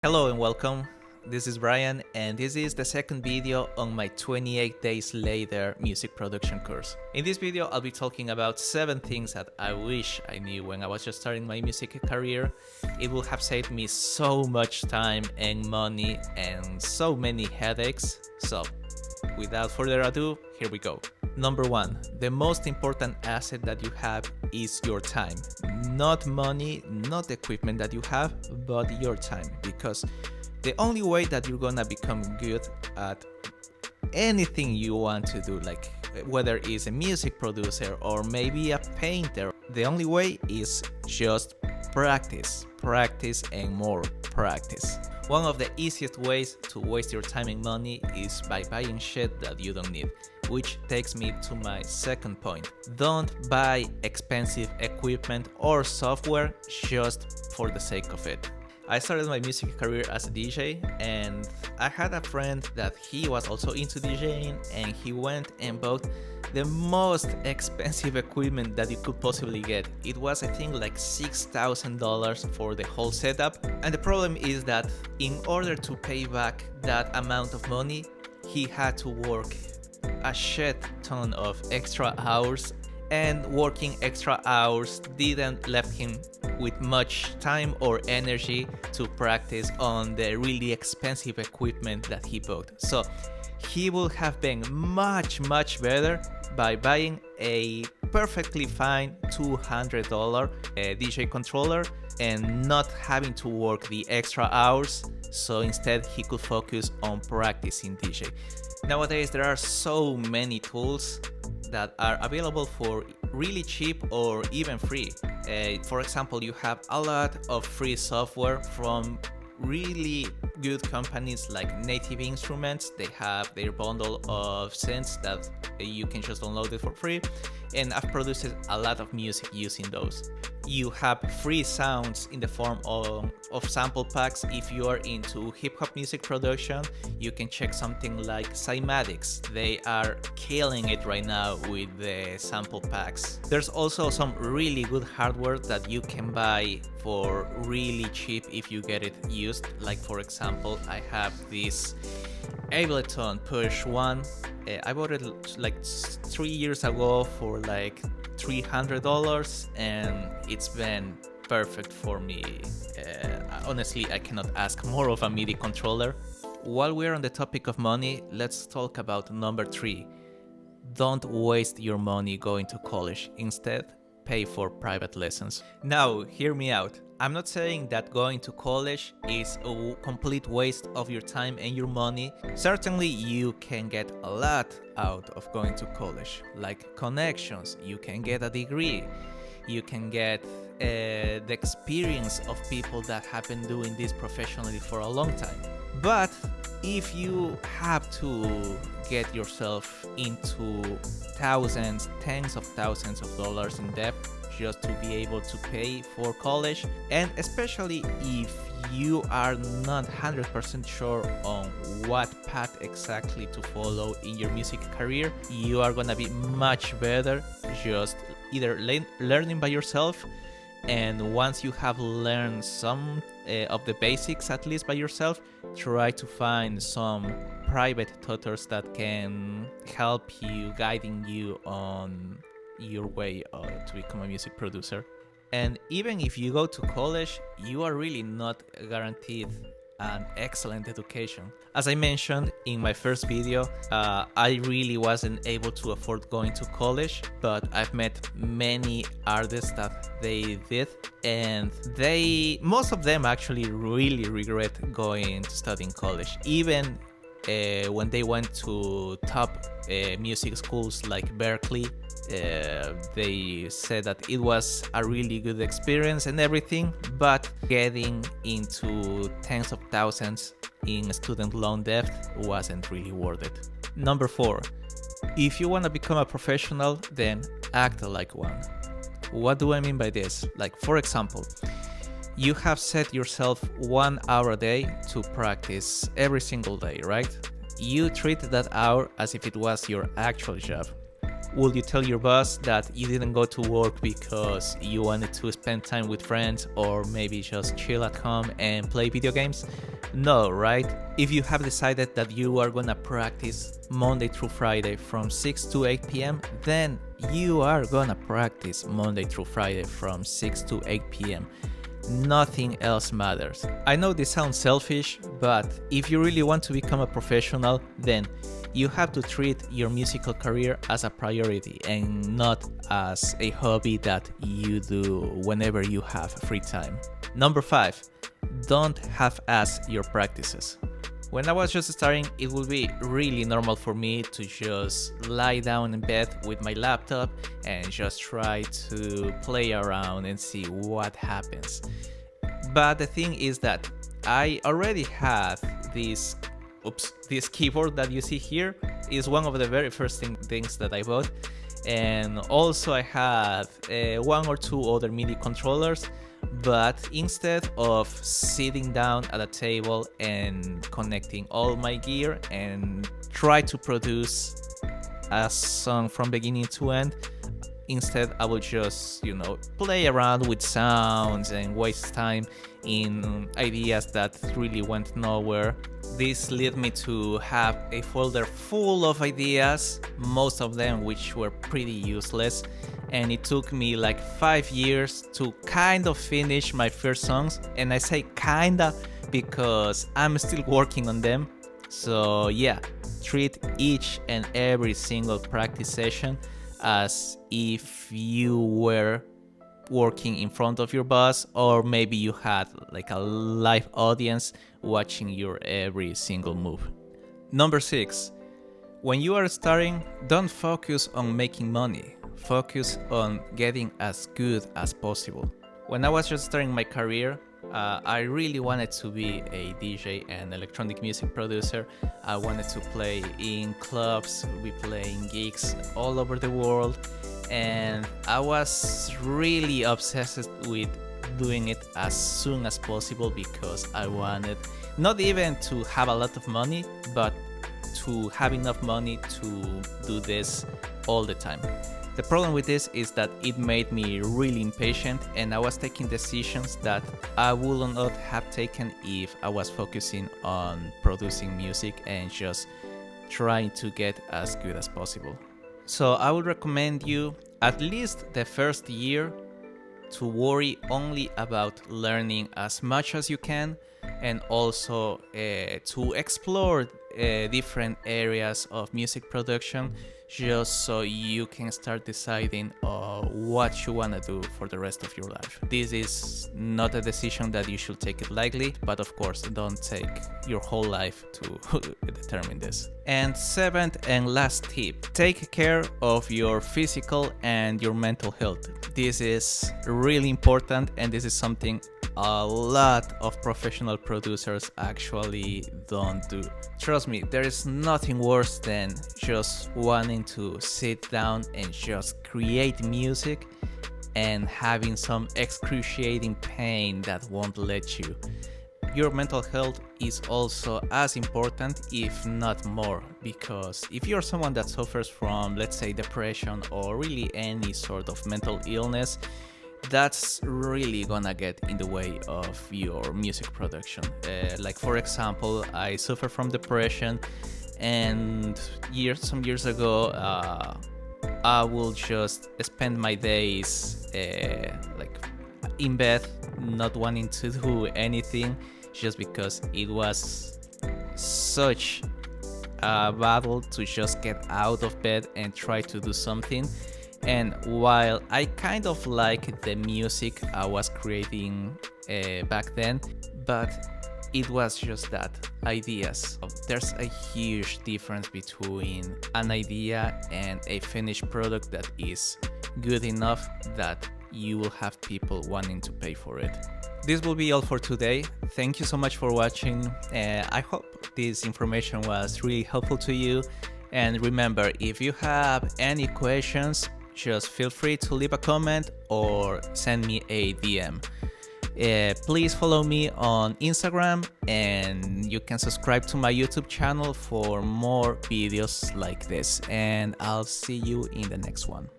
Hello and welcome. This is Brian, and this is the second video on my 28 days later music production course. In this video, I'll be talking about 7 things that I wish I knew when I was just starting my music career. It would have saved me so much time and money and so many headaches. So, without further ado, here we go. Number 1, the most important asset that you have is your time. Not money, not equipment that you have, but your time. Because the only way that you're gonna become good at anything you want to do, like whether it's a music producer or maybe a painter, the only way is just practice, practice and more practice. One of the easiest ways to waste your time and money is by buying shit that you don't need, which takes me to my second point. Don't buy expensive equipment or software just for the sake of it. I started my music career as a DJ, and I had a friend that he was also into DJing, and he went and bought the most expensive equipment that you could possibly get. It was, I think, like $6,000 for the whole setup. And the problem is that in order to pay back that amount of money, he had to work a shit ton of extra hours, and working extra hours didn't left him with much time or energy to practice on the really expensive equipment that he bought. So he would have been much better by buying a perfectly fine $200 DJ controller and not having to work the extra hours, so instead he could focus on practicing DJ. Nowadays there are so many tools that are available for really cheap or even free. For example, you have a lot of free software from really good companies like Native Instruments. They have their bundle of synths that you can just download it for free, and I've produced a lot of music using those. You have free sounds in the form of sample packs. If you are into hip-hop music production, you can check something like Cymatics. They are killing it right now with the sample packs. There's also some really good hardware that you can buy for really cheap if you get it used. Like, for example, I have this Ableton Push 1. I bought it like 3 years ago for like $300, and it's been perfect for me. Honestly, I cannot ask more of a MIDI controller. While we're on the topic of money, let's talk about number 3. Don't waste your money going to college. Instead, pay for private lessons. Now, hear me out. I'm not saying that going to college is a complete waste of your time and your money. Certainly, you can get a lot out of going to college, like connections. You can get a degree. You can get the experience of people that have been doing this professionally for a long time. But if you have to get yourself into thousands, tens of thousands of dollars in debt just to be able to pay for college, and especially if you are not 100% sure on what path exactly to follow in your music career, you are gonna be much better just either learning by yourself, and once you have learned some of the basics, at least by yourself, try to find some private tutors that can help you, guiding you on your way to become a music producer. And even if you go to college, you are really not guaranteed an excellent education. As I mentioned in my first video, I really wasn't able to afford going to college, but I've met many artists that they did, and most of them actually really regret going to study in college. Even when they went to top music schools like Berkeley, they said that it was a really good experience and everything, but getting into tens of thousands in student loan debt wasn't really worth it. Number 4, if you want to become a professional, then act like one. What do I mean by this? Like, for example, you have set yourself 1 hour a day to practice every single day, right? You treat that hour as if it was your actual job. Would you tell your boss that you didn't go to work because you wanted to spend time with friends or maybe just chill at home and play video games? No, right? If you have decided that you are gonna practice Monday through Friday from 6 to 8 p.m., then you are gonna practice Monday through Friday from 6 to 8 p.m. Nothing else matters. I know this sounds selfish, but if you really want to become a professional, then you have to treat your musical career as a priority and not as a hobby that you do whenever you have free time. Number 5, don't half-ass your practices. When I was just starting, it would be really normal for me to just lie down in bed with my laptop and just try to play around and see what happens. But the thing is that I already had this keyboard that you see here is one of the very first things that I bought. And also I had 1 or 2 other MIDI controllers. But instead of sitting down at a table and connecting all my gear and try to produce a song from beginning to end, instead I will just, play around with sounds and waste time in ideas that really went nowhere. This led me to have a folder full of ideas, most of them which were pretty useless. And it took me like 5 years to kind of finish my first songs. And I say kinda because I'm still working on them. So yeah, treat each and every single practice session as if you were working in front of your boss, or maybe you had like a live audience watching your every single move. Number 6, when you are starting, don't focus on making money. Focus on getting as good as possible. When I was just starting my career, I really wanted to be a DJ and electronic music producer. I wanted to play in clubs, be playing gigs all over the world, and I was really obsessed with doing it as soon as possible because I wanted not even to have a lot of money, but to have enough money to do this all the time. The problem with this is that it made me really impatient, and I was taking decisions that I would not have taken if I was focusing on producing music and just trying to get as good as possible. So I would recommend you, at least the first year, to worry only about learning as much as you can, and also to explore different areas of music production, just so you can start deciding what you want to do for the rest of your life. This is not a decision that you should take it lightly, but of course don't take your whole life to determine this. And 7th and last tip, take care of your physical and your mental health. This is really important, and this is something a lot of professional producers actually don't do. Trust me, there is nothing worse than just wanting to sit down and just create music and having some excruciating pain that won't let you. Your mental health is also as important, if not more, because if you're someone that suffers from, let's say, depression or really any sort of mental illness, that's really gonna get in the way of your music production. Like for example, I suffer from depression, and some years ago I will just spend my days like in bed, not wanting to do anything, just because it was such a battle to just get out of bed and try to do something. And while I kind of like the music I was creating back then, but it was just that, ideas. There's a huge difference between an idea and a finished product that is good enough that you will have people wanting to pay for it. This will be all for today. Thank you so much for watching. I hope this information was really helpful to you. And remember, if you have any questions, just feel free to leave a comment or send me a DM. Please follow me on Instagram, and you can subscribe to my YouTube channel for more videos like this, and I'll see you in the next one.